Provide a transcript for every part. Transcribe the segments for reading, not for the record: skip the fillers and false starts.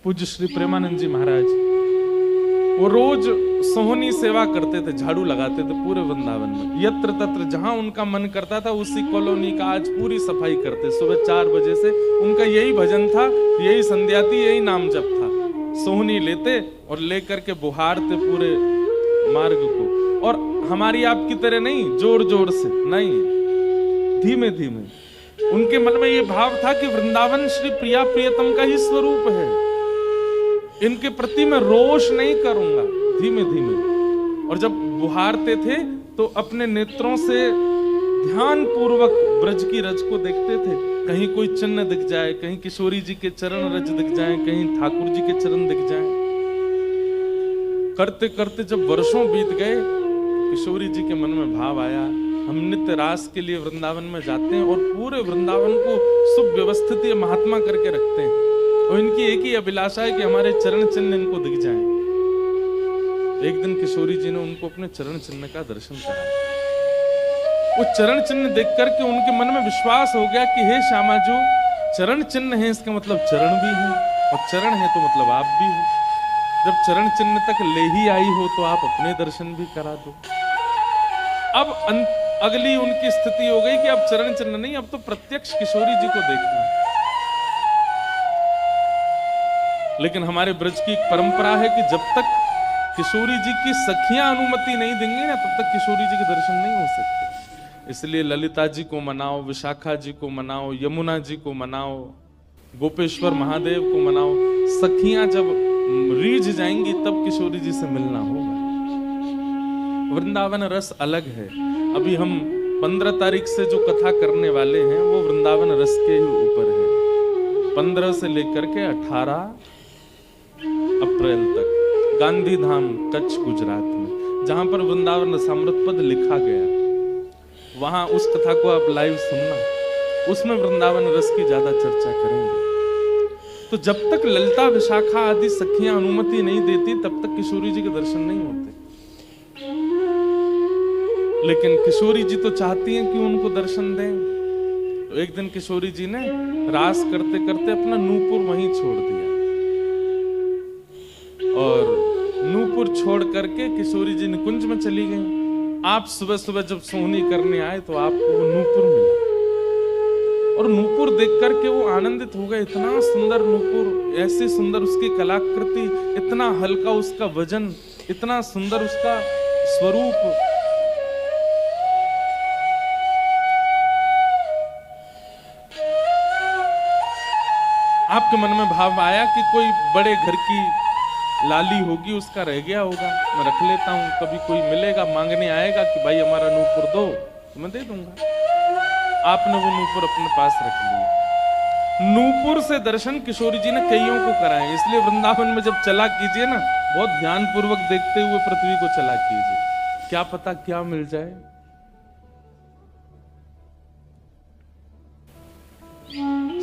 पूज्य श्री प्रेमानंद जी महाराज, वो रोज सोहनी सेवा करते थे, झाड़ू लगाते थे पूरे वृंदावन में। यत्र तत्र जहां उनका मन करता था उसी कॉलोनी का आज पूरी सफाई करते। सुबह 4 बजे से उनका यही भजन था, यही संध्या थी, यही नाम जप था। सोहनी लेते और लेकर के बुहारते पूरे मार्ग को। और हमारी आपकी तरह नहीं जोर जोर से, नहीं, धीमे धीमे। उनके मन में ये भाव था कि वृंदावन श्री प्रिया प्रियतम का ही स्वरूप है, इनके प्रति मैं रोष नहीं करूंगा, धीमे धीमे। और जब बुहारते थे तो अपने नेत्रों से ध्यान पूर्वक ब्रज की रज को देखते थे। कहीं कोई चिन्ह दिख जाए, कहीं किशोरी जी के चरण रज दिख जाए, कहीं ठाकुर जी के चरण दिख जाए। करते करते जब वर्षों बीत गए, किशोरी जी के मन में भाव आया, हम नित्य रास के लिए वृंदावन में जाते हैं और पूरे वृंदावन को सुव्यवस्थित महात्मा करके रखते हैं, और इनकी एक ही अभिलाषा है कि हमारे चरण चिन्ह इनको दिख जाएं। एक दिन किशोरी जी ने उनको अपने चरण चिन्ह का दर्शन कराया। वो चरण चिन्ह देख करके उनके मन में विश्वास हो गया कि हे श्यामा जो चरण चिन्ह है, इसका मतलब चरण भी है, और चरण है तो मतलब आप भी हो। जब चरण चिन्ह तक ले ही आई हो तो आप अपने दर्शन भी करा दो। अब अगली उनकी स्थिति हो गई कि अब चरण चिन्ह नहीं, अब तो प्रत्यक्ष किशोरी जी को देखना। लेकिन हमारे ब्रज की एक परंपरा है कि जब तक किशोरी जी की सखियां अनुमति नहीं देंगी ना, तब तक किशोरी जी के दर्शन नहीं हो सकते। इसलिए ललिता जी को मनाओ, विशाखा जी को मनाओ, यमुना जी को मनाओ, गोपेश्वर महादेव को मनाओ। सखियां जब रीझ जाएंगी तब किशोरी जी से मिलना होगा। वृंदावन रस अलग है। अभी हम 15 तारीख से जो कथा करने वाले हैं वो वृंदावन रस के ही ऊपर है। 15 से लेकर के 18 अप्रैल तक गांधी धाम कच्छ गुजरात में, जहां पर वृंदावन रसामृत पद लिखा गया, वहां उस कथा को आप लाइव सुनना। उसमें वृंदावन रस की ज्यादा चर्चा करेंगे। तो जब तक ललिता विशाखा आदि सखियां अनुमति नहीं देती तब तक किशोरी जी के दर्शन नहीं होते। लेकिन किशोरी जी तो चाहती हैं कि उनको दर्शन दें। तो एक दिन किशोरी जी ने रास करते करते अपना नूपुर वहीं छोड़ दिया, और नूपुर छोड़ करके किशोरी जी निकुंज में चली गई। आप सुबह सुबह जब सोहनी करने आए तो आपको वो नूपुर मिला, और नूपुर देख करके वो आनंदित हो गए। इतना सुंदर नूपुर, ऐसी सुंदर उसकी कलाकृति, इतना हल्का उसका वजन, इतना सुंदर उसका स्वरूप। आपके मन में भाव आया कि कोई बड़े घर की लाली होगी, उसका रह गया होगा, मैं रख लेता हूं, कभी कोई मिलेगा मांगने आएगा कि भाई हमारा नूपुर दो, तो मैं दे दूंगा। आपने वो नूपुर अपने पास रख लिया। नूपुर से दर्शन किशोरी जी ने कईयों को कराए। इसलिए वृंदावन में जब चला कीजिए ना, बहुत ध्यान पूर्वक देखते हुए पृथ्वी को चला कीजिए, क्या पता क्या मिल जाए।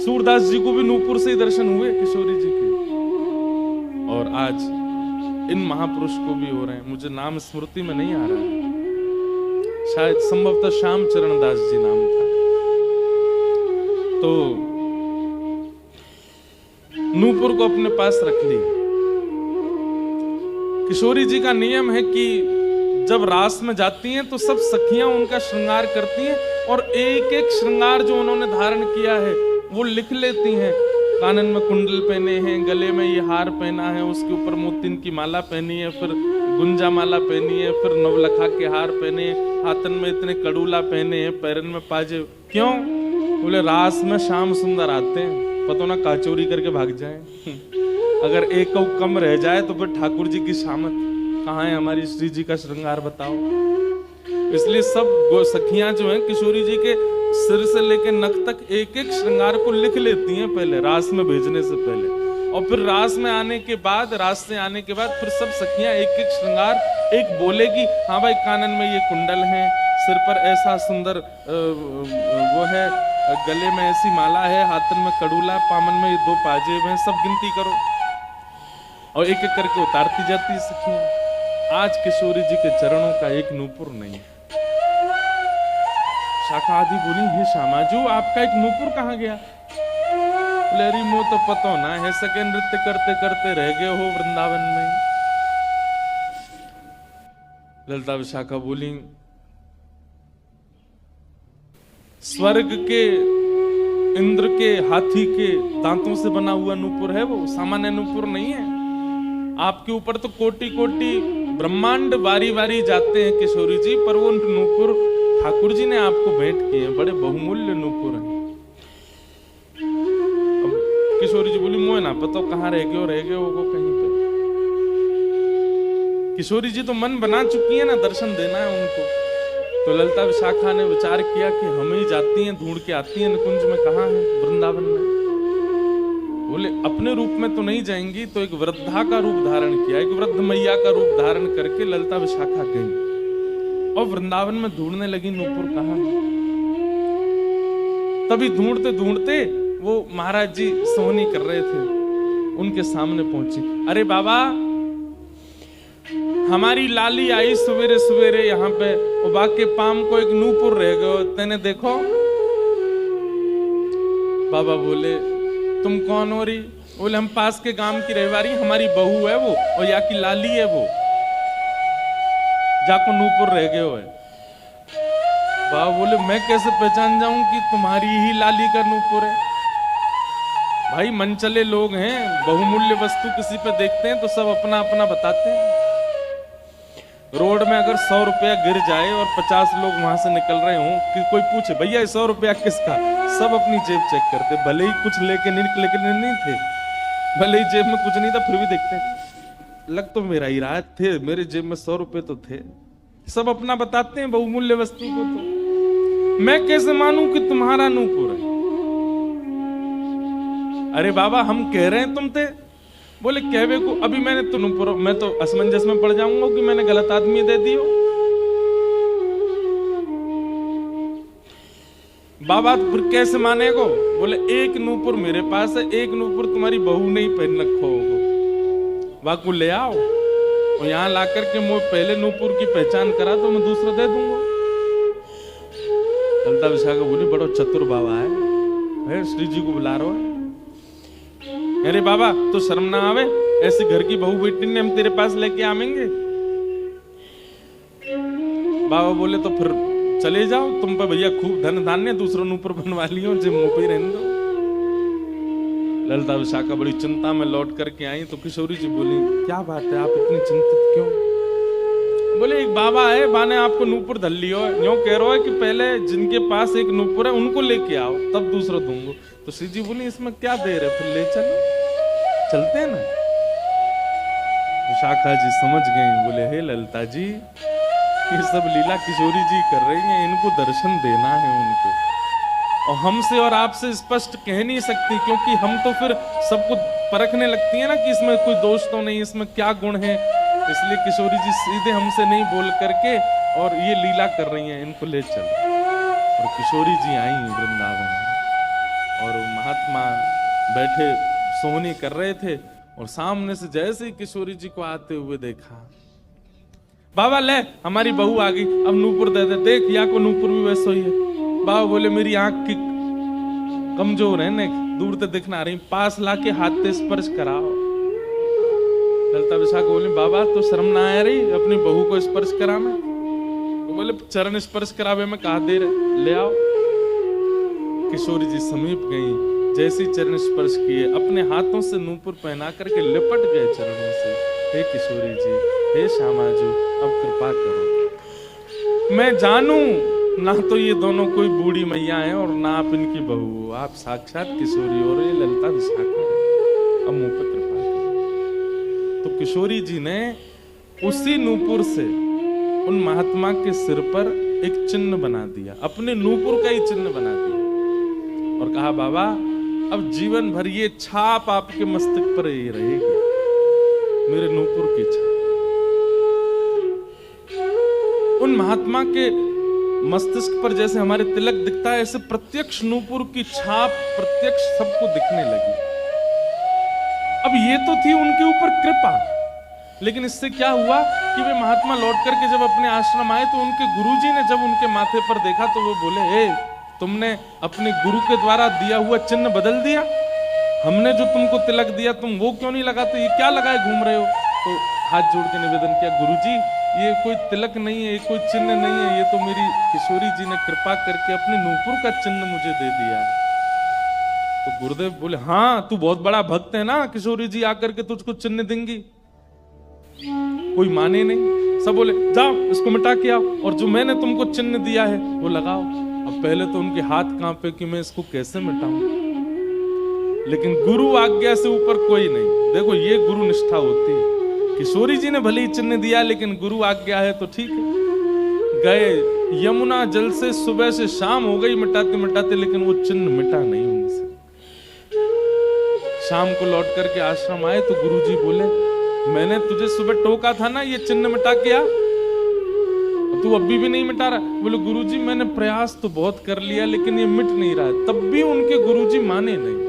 सूरदास जी को भी नूपुर से ही दर्शन हुए किशोरी जी के, और आज इन महापुरुष को भी हो रहे हैं। मुझे नाम स्मृति में नहीं आ रहा है, शायद संभवतः श्याम चरण दास जी नाम था। तो नूपुर को अपने पास रख ली। किशोरी जी का नियम है कि जब रास में जाती हैं तो सब सखियां उनका श्रृंगार करती हैं, और एक एक श्रृंगार जो उन्होंने धारण किया है वो लिख लेती हैं। कानन में कुंडल पहने हैं, गले में ये हार पहना है, उसके ऊपर मोतिन की माला पहनी है, फिर गुंजा माला पहनी है, फिर नवलखा के हार पहने, हाथन में इतने कड़ूला पहने हैं, पैरन में पाजे। क्यों? बोले रास में श्याम सुंदर आते हैं, पता ना काचोरी करके भाग जाए। अगर एक कम रह जाए तो फिर ठाकुर जी की शामत कहाँ है, हमारी श्री जी का श्रृंगार बताओ। इसलिए सब सखियां जो हैं किशोरी जी के सिर से लेकर नख तक एक एक श्रृंगार को लिख लेती हैं पहले, रास में भेजने से पहले। और फिर रास में आने के बाद, रास से आने के बाद फिर सब सखियां एक एक श्रृंगार, एक बोलेगी हाँ भाई कानन में ये कुंडल है, सिर पर ऐसा सुंदर वो है, गले में ऐसी माला है, हाथन में कड़ूला, पामन में ये 2 पाजेब हैं, सब गिनती करो। और एक एक करके उतारती जाती है सखियां। आज किशोरी जी के चरणों का एक नूपुर नहीं। शाखा आदि बोली, हे श्यामा जी आपका एक नूपुर कहाँ गया? प्लेरी मो तो पतो ना है सके नृत्य करते करते रह गए हो वृंदावन में। ललिता विशाखा बोली, स्वर्ग के इंद्र के हाथी के दांतों से बना हुआ नूपुर है वो, सामान्य नूपुर नहीं है। आपके ऊपर तो कोटि कोटि ब्रह्मांड बारी बारी जाते हैं किशोरी जी, पर वो नूपुर ठाकुर जी ने आपको भेंट किए हैं, बड़े बहुमूल्य नूपुर हैं। अब किशोरी जी बोली, मोह ना पता कहाँ रह गए हो कहीं पे। किशोरी जी तो मन बना चुकी है ना, दर्शन देना है उनको। तो ललिता विशाखा ने विचार किया कि हम ही जाती हैं, ढूंढ के आती हैं निकुंज में, कहाँ है वृंदावन में। बोले अपने रूप में तो नहीं जाएंगी, तो एक वृद्धा का रूप धारण किया, एक वृद्ध मैया का रूप धारण करके ललिता विशाखा गई और वृंदावन में ढूंढने लगी नूपुर कहाँ है। तभी ढूंढते ढूंढते वो महाराज जी सोहनी कर रहे थे, उनके सामने पहुंची। अरे बाबा, हमारी लाली आई सवेरे सवेरे यहाँ पे, उबा के पाम को एक नूपुर रह गयो, तेने देखो। बाबा बोले, तुम कौन हो रही? बोले, हम पास के गांव की रहवारी, हमारी बहू है वो, और यहाँ की लाली है वो, जाको नूपुर रह गयो है। बाबा बोले, मैं कैसे पहचान जाऊं कि तुम्हारी ही लाली का नूपुर है? भाई मनचले लोग हैं, बहुमूल्य वस्तु किसी पे देखते हैं तो सब अपना अपना बताते हैं। रोड में अगर 100 रुपया गिर जाए और 50 लोग वहां से निकल रहे हों, कि कोई पूछे भैया 100 रुपया किसका, सब अपनी जेब चेक करते, भले ही कुछ लेके नहीं थे, भले ही जेब में कुछ नहीं था, फिर भी देखते लग तो मेरा ही रहा थे, मेरे जेब में 100 रुपए तो थे। सब अपना बताते हैं बहुमूल्य वस्तु को। तो मैं कैसे मानूं कि तुम्हारा नूपुर है? अरे बाबा, हम कह रहे हैं तुम थे। बोले, कहवे को अभी मैं तो असमंजस में पड़ जाऊंगा कि मैंने गलत आदमी दे दियो। बाबा फिर कैसे मानेगो? बोले, एक नूपुर मेरे पास है, एक नूपुर तुम्हारी बहू ने ही पहन रखो होगा, वाकू ले आओ और यहाँ ला करके मुझे पहले नूपुर की पहचान करा तो मैं दूसरा दे दूंगा। ललिता विशाखा बोली, बड़ो चतुर बाबा है, श्री जी को बुला रहा है। अरे बाबा, तो शर्म ना आवे, ऐसे घर की बहू बेटी ने हम तेरे पास लेके आवेंगे? बाबा बोले, तो फिर चले जाओ, तुम पे भैया खूब धन धान्य, दूसरों नूपुर बनवा लियो, जो मुंह पे रहने दो। ललिता विशाखा बड़ी चिंता में लौट करके आई तो किशोरी जी बोली, क्या बात है, आप इतनी चिंतित क्यों? बोले, एक बाबा है, बाने आपको नूपुर धल लियो, यूं कह रहा है कि पहले जिनके पास एक नूपुर है उनको लेके आओ, तब दूसरा दूंगा। तो श्री जी बोली, इसमें क्या देर है, फिर ले चलते हैं ना। विशाखा जी समझ गई, बोले, हे ललिता जी, ये सब लीला किशोरी जी कर रही हैं, इनको दर्शन देना है उनको, और हमसे और आपसे स्पष्ट कह नहीं सकती, क्योंकि हम तो फिर सबको परखने लगती है ना कि इसमें कोई दोष तो नहीं, इसमें क्या गुण है। इसलिए किशोरी जी सीधे हमसे नहीं बोल करके और ये लीला कर रही हैं, इनको ले चल। और किशोरी जी आई वृंदावन और महात्मा बैठे सोहनी कर रहे थे, और सामने से जैसे ही किशोरी जी को आते हुए देखा, बाबा ले हमारी बहू आ गई, अब नूपुर दे दे, देख या को नूपुर भी वैसा ही है। बाबा बोले, मेरी आंख की कमजोर है ने, दूर से दिखना रही, पास लाके हाथ से स्पर्श कराओ। ललिता विशाखा बोली, बाबा तो शर्म ना आ रही अपनी बहू को स्पर्श करा में? तो बोले, चरण स्पर्श करावे में कहा देर, ले आओ। किशोरी जी समीप गई, जैसी चरण स्पर्श किए, अपने हाथों से नूपुर पहना करके लिपट गए चरणों से। हे किशोरी जी, हे श्यामाजू, अब कृपा करो, मैं जानूं ना तो ये दोनों कोई बूढ़ी मैया हैं और ना आप इनकी बहू, आप साक्षात किशोरी और ये ललिता विशाखा है, अब मुंह पे कृपा करो। तो किशोरी जी ने उसी नूपुर से उन महात्मा के सिर पर एक चिन्ह बना दिया, अपने नूपुर का ही चिन्ह बना दिया, और कहा, बाबा अब जीवन भर ये छाप आपके मस्तक पर ही रहेगी, मेरे नूपुर की छाप। उन महात्मा के मस्तिष्क पर जैसे हमारे तिलक दिखता है, ऐसे प्रत्यक्ष नूपुर की छाप प्रत्यक्ष सबको दिखने लगी। अब ये तो थी उनके ऊपर कृपा, लेकिन इससे क्या हुआ कि वे महात्मा लौट करके जब अपने आश्रम आए तो उनके गुरुजी ने जब उनके माथे पर देखा तो वो बोले, हे तुमने अपने गुरु के द्वारा दिया हुआ चिन्ह बदल दिया? हमने जो तुमको तिलक दिया तुम वो क्यों नहीं लगाते, ये क्या लगाए घूम रहे हो। तो हाथ जोड़ के निवेदन किया, गुरुजी ये कोई तिलक नहीं है, ये कोई चिन्ह नहीं है, ये तो मेरी किशोरी जी ने कृपा करके अपने नूपुर का चिन्ह मुझे दे दिया है। तो गुरुदेव बोले, हाँ तू बहुत बड़ा भक्त है ना, किशोरी जी आकर के तुझको चिन्ह देंगी। कोई माने नहीं, सब बोले जाओ इसको मिटा के आओ, और जो मैंने तुमको चिन्ह दिया है वो लगाओ। अब पहले तो उनके हाथ कांपे कि मैं इसको कैसे मिटाऊं, लेकिन गुरु आज्ञा से ऊपर कोई नहीं। देखो ये गुरु निष्ठा होती है। किशोरी जी ने भले ही चिन्ह दिया, लेकिन गुरु आज्ञा है तो ठीक है। गए यमुना जल से सुबह से शाम हो गई मिटाते मिटाते, लेकिन वो चिन्ह मिटा नहीं उनसे। शाम को लौट करके आश्रम आए तो गुरुजी बोले, मैंने तुझे सुबह टोका था ना ये चिन्ह मिटा के आ, तू अभी भी नहीं मिटा रहा। बोले गुरुजी मैंने प्रयास तो बहुत कर लिया लेकिन ये मिट नहीं रहा है। तब भी उनके गुरुजी माने नहीं।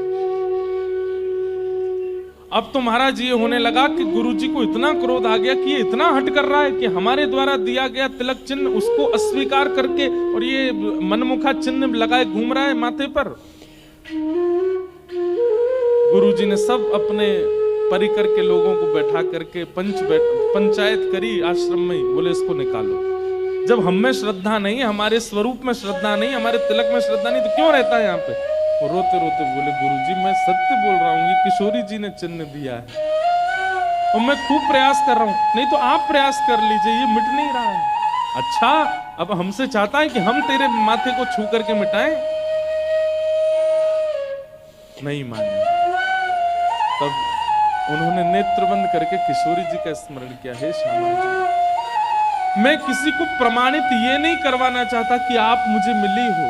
अब तो महाराज ये होने लगा कि गुरुजी को इतना क्रोध आ गया कि ये इतना हट कर रहा है कि हमारे द्वारा दिया गया तिलक चिन्ह उसको अस्वीकार करके और ये मनमुखा चिन्ह लगाए घूम रहा है माथे पर। गुरुजी ने सब अपने परिकर के लोगों को बैठा करके पंचायत करी आश्रम में, बोले इसको निकालो। जब हम में श्रद्धा नहीं, हमारे स्वरूप में श्रद्धा नहीं, हमारे तिलक में श्रद्धा नहीं, तो क्यों रहता है यहाँ पे। और रोते रोते बोले गुरुजी मैं सत्य बोल रहा हूँ, ये किशोरी जी ने चिन्ह दिया है और मैं खूब प्रयास कर रहा हूँ, नहीं तो आप प्रयास कर लीजिए, ये मिट नहीं रहा है। अच्छा अब हमसे चाहता है कि हम तेरे माथे को छू करके मिटाएं, नहीं माने। तब उन्होंने नेत्र बंद करके किशोरी जी का स्मरण किया, हे श्यामा जी मैं किसी को प्रमाणित ये नहीं करवाना चाहता कि आप मुझे मिली हो,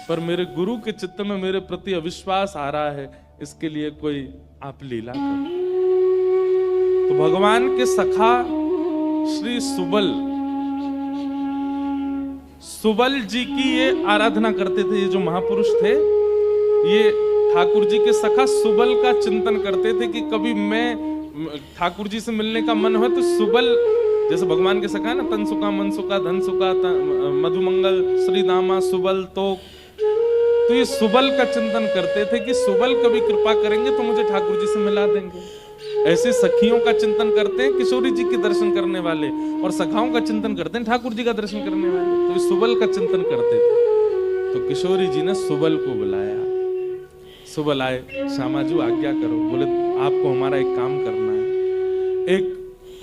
पर मेरे गुरु के चित्त में मेरे प्रति अविश्वास आ रहा है, इसके लिए कोई आप लीला करो। तो भगवान के सखा श्री सुबल जी की ये आराधना करते थे। ये जो महापुरुष थे ये ठाकुर जी के सखा सुबल का चिंतन करते थे कि कभी मैं ठाकुर जी से मिलने का मन हो तो सुबल, जैसे भगवान के सखा है ना, तनसुका मनसुका धनसुका मधुमंगल श्रीदामा सुबल, तो ये सुबल का चिंतन करते थे कि सुबल कभी कृपा करेंगे तो मुझे ठाकुर जी से मिला देंगे। ऐसे सखियों का चिंतन करते हैं किशोरी जी के दर्शन करने वाले, और सखाओं का चिंतन करते हैं ठाकुर जी का दर्शन करने वाले। तो ये सुबल का चिंतन करते थे। तो किशोरी जी ने सुबल को बुलाया। सुबल आए, श्यामा जी आज्ञा करो। बोले आपको हमारा एक काम करना है। एक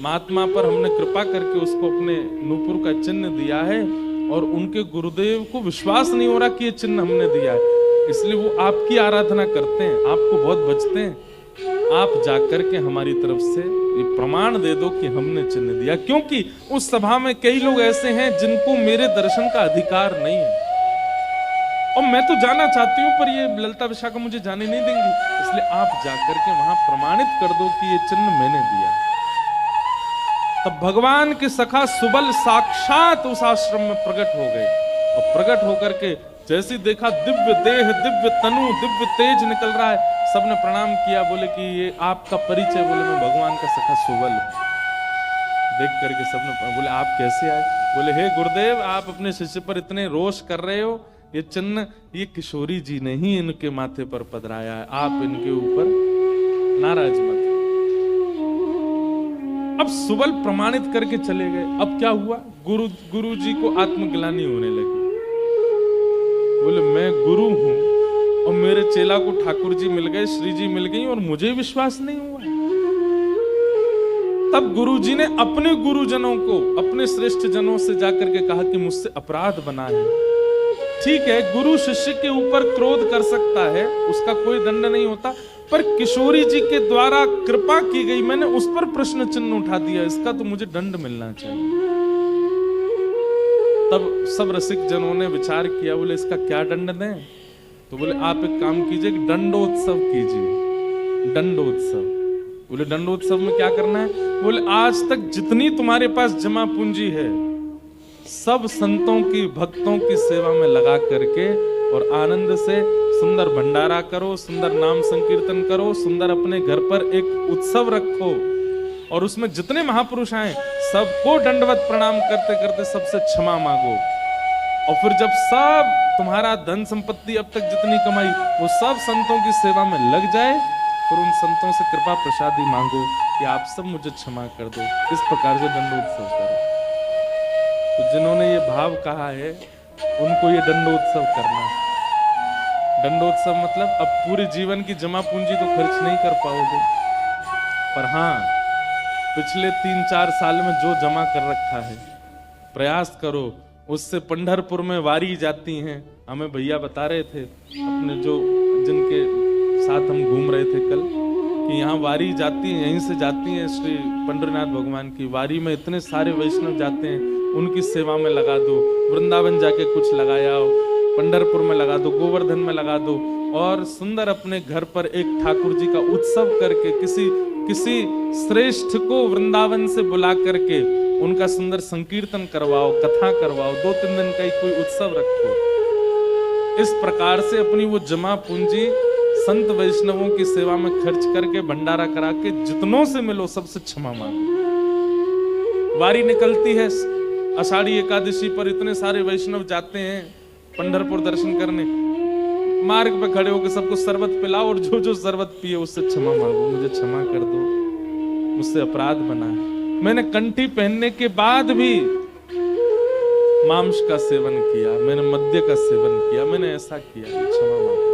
महात्मा पर हमने कृपा करके उसको अपने नूपुर का चिन्ह दिया है और उनके गुरुदेव को विश्वास नहीं हो रहा कि ये चिन्ह हमने दिया है, इसलिए वो आपकी आराधना करते हैं, आपको बहुत बचते हैं। आप जाकर के हमारी तरफ से ये प्रमाण दे दो कि हमने चिन्ह दिया, क्योंकि उस सभा में कई लोग ऐसे हैं जिनको मेरे दर्शन का अधिकार नहीं है और मैं तो जाना चाहती हूँ पर ये ललिता विशाखा मुझे जाने नहीं देंगी, इसलिए आप जाकर के वहां प्रमाणित कर दो कि ये चिन्ह मैंने दिया। तब भगवान के सखा सुबल साक्षात उस आश्रम में प्रकट हो गए और प्रकट होकर के जैसे देखा दिव्य देह, दिव्य तनु, दिव्य तेज निकल रहा है, सबने प्रणाम किया। बोले कि ये आपका परिचय? बोले मैं भगवान का सखा सुबल हूं। देख करके सबने बोले आप कैसे आए? बोले हे गुरुदेव आप अपने शिष्य पर इतने रोष कर रहे हो, ये चिन्ह ये किशोरी जी ने ही इनके माथे पर पधराया है, आप इनके ऊपर नाराज मत। अब सुबल प्रमाणित करके चले गए। अब क्या हुआ, गुरु जी को आत्मग्लानि होने लगी। बोले मैं गुरु हूं और मेरे चेला को ठाकुर जी मिल गए, श्री जी मिल गई और मुझे विश्वास नहीं हुआ। तब गुरु जी ने अपने गुरुजनों को, अपने श्रेष्ठ जनों से जाकर के कहा कि मुझसे अपराध बना है। ठीक है, गुरु शिष्य के ऊपर क्रोध कर सकता है, उसका कोई दंड नहीं होता, पर किशोरी जी के द्वारा कृपा की गई, मैंने उस पर प्रश्न चिन्ह उठा दिया, इसका तो मुझे दंड मिलना चाहिए। तब सब रसिक जनों ने विचार किया, बोले इसका क्या दंड दें? तो बोले आप एक काम कीजिए, दंडोत्सव कीजिए। दंडोत्सव। बोले दंडोत्सव में क्या करना है? बोले आज तक जितनी तुम्हारे पास जमा पूंजी है सब संतों की, भक्तों की सेवा में लगा करके और आनंद से सुंदर भंडारा करो, सुंदर नाम संकीर्तन करो, सुंदर अपने घर पर एक उत्सव रखो और उसमें जितने महापुरुष आए सबको दंडवत प्रणाम करते करते सबसे क्षमा मांगो। और फिर जब सब तुम्हारा धन संपत्ति अब तक जितनी कमाई वो सब संतों की सेवा में लग जाए, और उन संतों से कृपा प्रसादी मांगो कि आप सब मुझे क्षमा कर दो। इस प्रकार से दंडोत्सव करो। तो जिन्होंने ये भाव कहा है उनको ये दंडोत्सव करना। दंडोत्सव मतलब अब पूरे जीवन की जमा पूंजी तो खर्च नहीं कर पाओगे, पर हाँ पिछले 3-4 साल में जो जमा कर रखा है प्रयास करो उससे। पंढरपुर में वारी जाती हैं, हमें भैया बता रहे थे अपने जो जिनके साथ हम घूम रहे थे कल, कि यहाँ वारी जाती है, यहीं से जाती है श्री पंडरीनाथ भगवान की वारी में इतने सारे वैष्णव जाते हैं, उनकी सेवा में लगा दो। वृंदावन जाके कुछ लगाया हो, पंढरपुर में लगा दो, गोवर्धन में लगा दो, और सुंदर अपने घर पर एक ठाकुर जी का उत्सव करके किसी श्रेष्ठ को वृंदावन से बुला करके उनका सुंदर संकीर्तन करवाओ, कथा करवाओ, 2-3 दिन का कोई उत्सव रखो। इस प्रकार से अपनी वो जमा पूंजी संत वैष्णवों की सेवा में खर्च करके भंडारा करा के जितनों से मिलो सबसे क्षमा मांगो। वारी निकलती है आषाढ़ी एकादशी पर, इतने सारे वैष्णव जाते हैं पंढरपुर दर्शन करने, मार्ग पे खड़े होकर सबको शरबत पिलाओ और जो जो शरबत पिए उससे क्षमा मांगो, मुझे क्षमा कर दो, मुझसे अपराध बना है, मैंने कंठी पहनने के बाद भी मांस का सेवन किया, मैंने मद्य का सेवन किया, मैंने ऐसा किया, क्षमा मांगो।